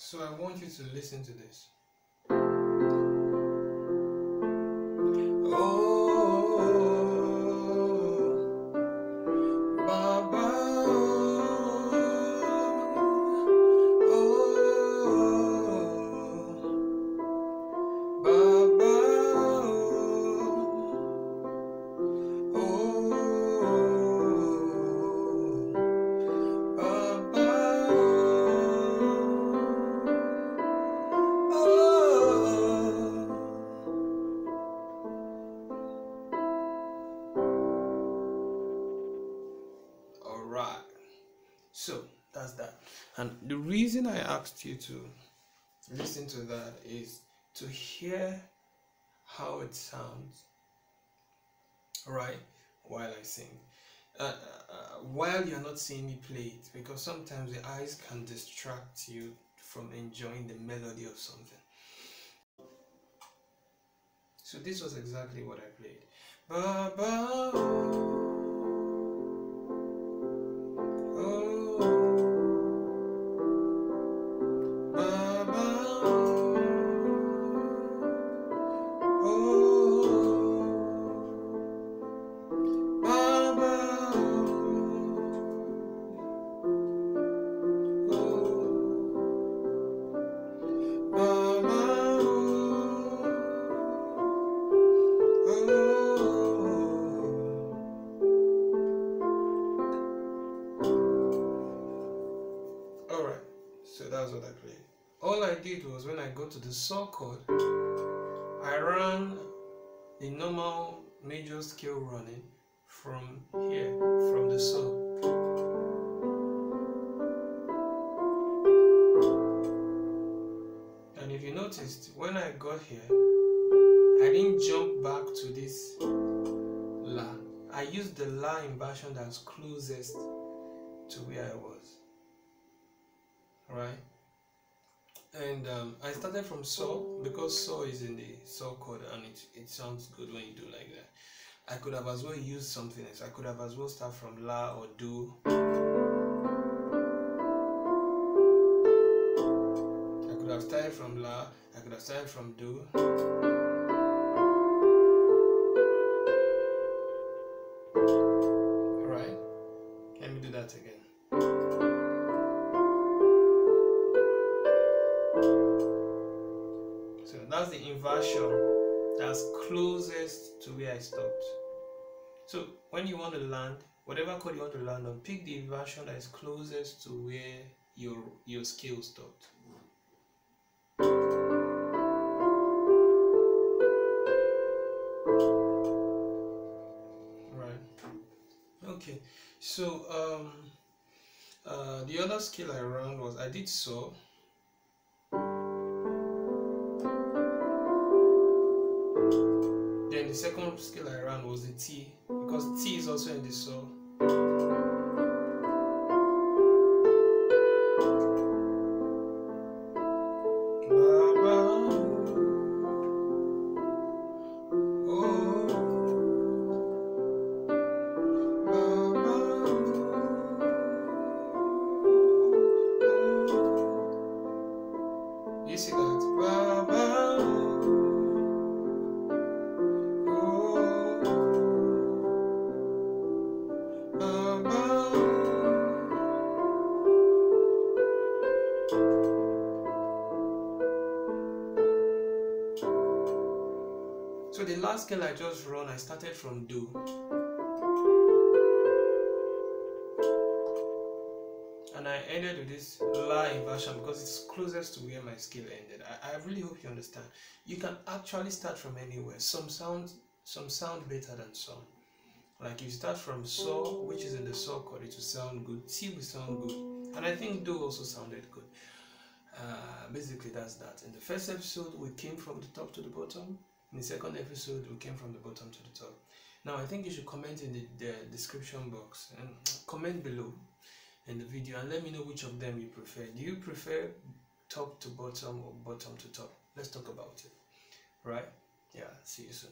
So I want you to listen to this. Alright, so that's that. And the reason I asked you to listen to that is to hear how it sounds, right, while I sing. While you're not seeing me play it, because sometimes the eyes can distract you from enjoying the melody of something. So this was exactly what I played. Ba, ba, oh. Alright, so that's what I played. All I did was when I go to the saw chord, I ran the normal major scale running from here, from the saw. And if you noticed, when I got here, I didn't jump back to this La. I used the La inversion that's closest to where I was. Right? And I started from saw because saw is in the saw chord and it sounds good when you do like that. I could have as well used something else. I could have as well start from La or Do. I could have started from La. I could have started from Do. Alright, let me do that again. So that's the inversion that's closest to where I stopped. So when you want to land, whatever chord you want to land on, pick the inversion that is closest to where your scale stopped. Right. Okay. So the other scale I ran was I did saw. Then the second scale I ran was the T, because T is also in the saw. You see that? So the last scale I just run, I started from Do. And I ended with this La inversion because it's closest to where my scale ended. I really hope you understand. You can actually start from anywhere. Some sound better than some. Like if you start from saw, which is in the saw chord, it will sound good. T will sound good. And I think Do also sounded good. Basically that's that. In the first episode we came from the top to the bottom. In the second episode we came from the bottom to the top. Now I think you should comment in the description box and comment below in the video and let me know which of them you prefer. Do you prefer top to bottom or bottom to top? Let's talk about it. Right? Yeah, see you soon.